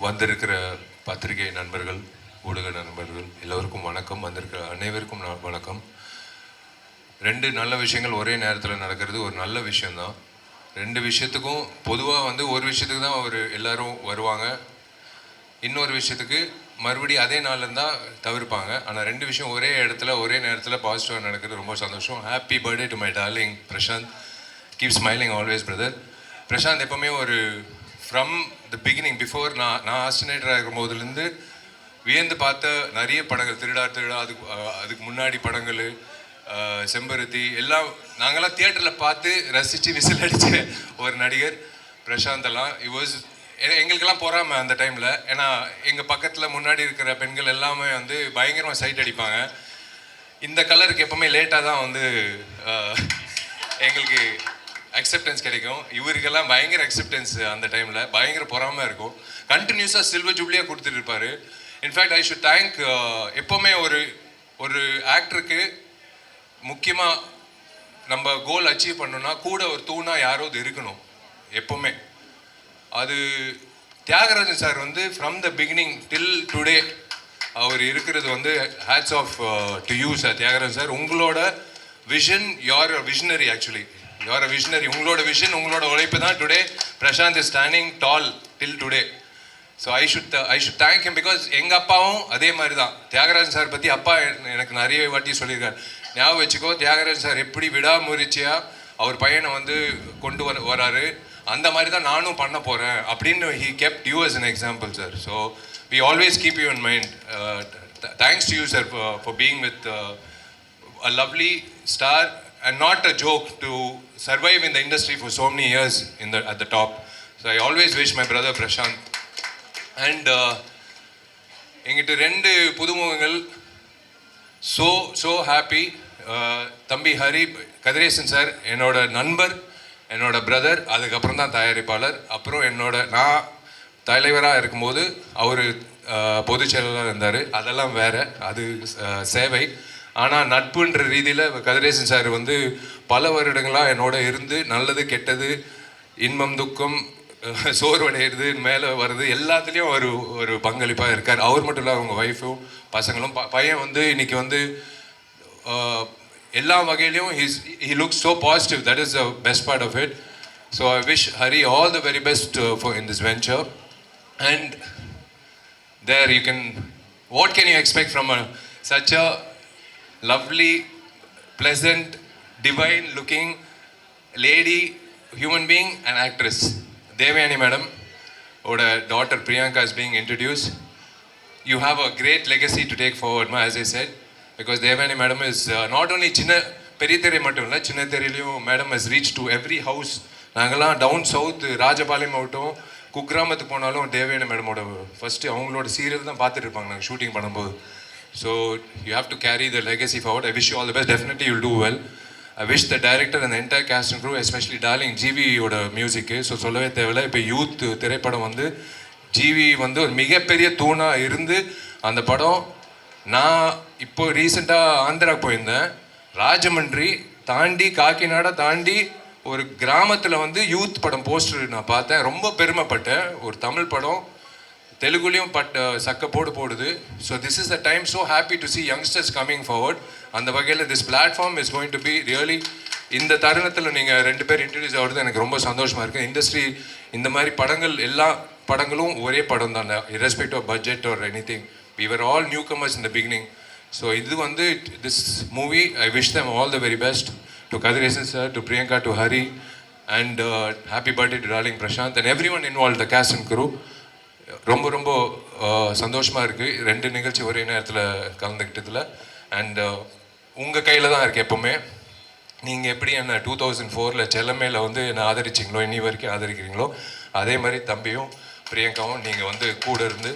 வந்திருக்கிற பத்திரிகை நண்பர்கள், ஊடக நண்பர்கள் எல்லோருக்கும் வணக்கம். வந்திருக்கிற அனைவருக்கும் வணக்கம். ரெண்டு நல்ல விஷயங்கள் ஒரே நேரத்தில் நடக்கிறது ஒரு நல்ல விஷயந்தான். ரெண்டு விஷயத்துக்கும் பொதுவாக ஒரு விஷயத்துக்கு தான் எல்லாரும் வருவாங்க, இன்னொரு விஷயத்துக்கு மறுபடியும் அதே நாளில் இருந்தால் தவிர்ப்பாங்க. ஆனால் ரெண்டு விஷயம் ஒரே இடத்துல ஒரே நேரத்தில் பாசிட்டிவாக நடக்கிறது ரொம்ப சந்தோஷம். Happy birthday to my darling Prashanth. Keep smiling always brother. Prashanth எப்போவுமே ஃப்ரம் த பிகினிங், பிஃபோர் நான் ஆஸ்டினேட்டராக இருக்கும் போதுலேருந்து வியந்து பார்த்த நிறைய படங்கள், திருடா அதுக்கு முன்னாடி படங்கள், செம்பருத்தி எல்லாம் நாங்கள்லாம் தியேட்டரில் பார்த்து ரசித்து விசில் அடித்த ஒரு நடிகர் பிரசாந்தெல்லாம். எங்களுக்கெல்லாம் போகாமல் அந்த டைமில், ஏன்னா எங்கள் பக்கத்தில் முன்னாடி இருக்கிற பெண்கள் எல்லாமே பயங்கரமாக சைட் அடிப்பாங்க. இந்த கலருக்கு எப்போவுமே லேட்டாக தான் எங்களுக்கு அக்செப்டன்ஸ் கிடைக்கும். இவருக்கெல்லாம் பயங்கர அக்செப்டன்ஸ் அந்த டைமில், பயங்கர பொறாமல் இருக்கும். கண்டினியூஸாக சில்வர் ஜூப்ளியாக கொடுத்துட்டு இருப்பார். இன்ஃபேக்ட் ஐ ஷுட் தேங்க், எப்போவுமே ஒரு ஆக்டருக்கு முக்கியமாக நம்ம கோல் அச்சீவ் பண்ணோன்னா கூட ஒரு தூணாக யாராவது இருக்கணும் எப்போவுமே. அது Thiyagarajan sir from the beginning till today அவர் இருக்கிறது hats off to you sir. Thiyagarajan sir, உங்களோட vision, you're a visionary. Actually you're a visionary. உங்களோட விஷன், உங்களோட உழைப்பு தான் today Prashanth is standing tall till today. So I should thank him. Because எங்கள் அப்பாவும் அதே மாதிரி தான். தியாகராஜன் சார் பற்றி அப்பா எனக்கு நிறைய வாட்டி சொல்லியிருக்காரு. ஞாபகம் வச்சுக்கோ, தியாகராஜன் சார் எப்படி விடாமுயற்சியாக அவர் பையனை கொண்டு வராரு, அந்த மாதிரி தான் நானும் பண்ண போகிறேன் அப்படின்னு he kept you as an example sir. So we always keep you in mind. Thanks to you sir for being with a lovely star and not a joke to survive in the industry for so many years at the top. So I always wish my brother Prashant. And எங்கிட்ட ரெண்டு புதுமுகங்கள், so happy. தம்பி Hari Kathiresan sir என்னோட நண்பர், என்னோட brother, அதுக்கப்புறம் தான் தயாரிப்பாளர். அப்புறம் நான் தலைவராக இருக்கும்போது அவர் பொதுச் செயலாளராக இருந்தார். அதெல்லாம் வேறு, அது சேவை. ஆனால் நட்புன்ற ரீதியில் கதிரேசன் சார் பல வருடங்களாக என்னோட இருந்து நல்லது கெட்டது, இன்பம் துக்கம், சோர்வடைகிறது, மேலே வருது, எல்லாத்துலேயும் ஒரு பங்களிப்பாக இருக்கார். அவர் மட்டும் இல்லை, அவங்க ஒய்ஃபும் பசங்களும். பையன் இன்னைக்கு எல்லா வகையிலையும் he looks so positive. That is the best part of it. So I wish Hari all the very best in this venture. And there you can, what can you expect from such a lovely, pleasant, divine looking lady, human being and actress. Devayani madam oda daughter Priyanka is being introduced. You have a great legacy to take forward, as I said, because Devayani madam is not only chinna perithare mattum illa, chinna theriyum madam has reached to every house. Nangala down south Rajapalayam avuttum kugramathukku ponalum Devayani madam oda first avangaloda serial dhaan paathittu irupanga nanga shooting பண்ணும்போது. So you have to carry the legacy forward. I wish you all the best. Definitely you'll do well. I wish the director and the entire cast and crew, especially darling GV oda music. So சொல்லவே தேவையில்லை. இப்போ youth திரைப்படம் GV ஒரு மிகப்பெரிய தூணா இருந்து அந்த படம். நான் இப்போ ரீசெண்டாக ஆந்திரா போயிருந்தேன். ராஜமன்றி தாண்டி காக்கிநாடா தாண்டி ஒரு கிராமத்தில் யூத் படம் போஸ்டர் நான் பார்த்தேன். ரொம்ப பெருமைப்பட்டேன். ஒரு தமிழ் படம் தெலுங்குலையும் சக்க போடுது. So this is the time. So happy to C youngsters coming forward. அந்த வகையில் this platform is going to be really, இந்த தருணத்தில் நீங்கள் ரெண்டு பேர் இன்ட்ரடியூஸ் ஆகிறது எனக்கு ரொம்ப சந்தோஷமாக இருக்குது. இண்டஸ்ட்ரி இந்த மாதிரி படங்கள், எல்லா படங்களும் ஒரே படம் தான், irrespective of budget or anything. We were all newcomers in the beginning. So இது this movie, I wish them all the very best. To Kadiresan sir, to Priyanka, to Hari, and happy birthday to darling Prashant and everyone involved, the cast and crew. ரொம்ப ரொம்ப சந்தோஷமாக இருக்குது ரெண்டு நிகழ்ச்சி ஒரே நேரத்தில் கலந்துக்கிட்டதில். And உங்கள் கையில் தான் இருக்குது எப்போவுமே. நீங்கள் எப்படி என்னை 2004 செல்லமேல என்னை ஆதரிச்சிங்களோ, இன்னி வரைக்கும் ஆதரிக்கிறீங்களோ, அதே மாதிரி தம்பியும் பிரியங்காவும் நீங்கள் கூட இருந்து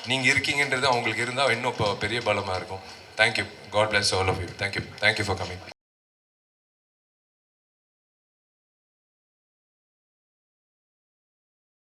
நீங்கள் இருக்கீங்கன்றது அவங்களுக்கு இருந்தால் இன்னும் இப்போ பெரிய பலமாக இருக்கும். Thank you. God bless all of you. Thank you for coming.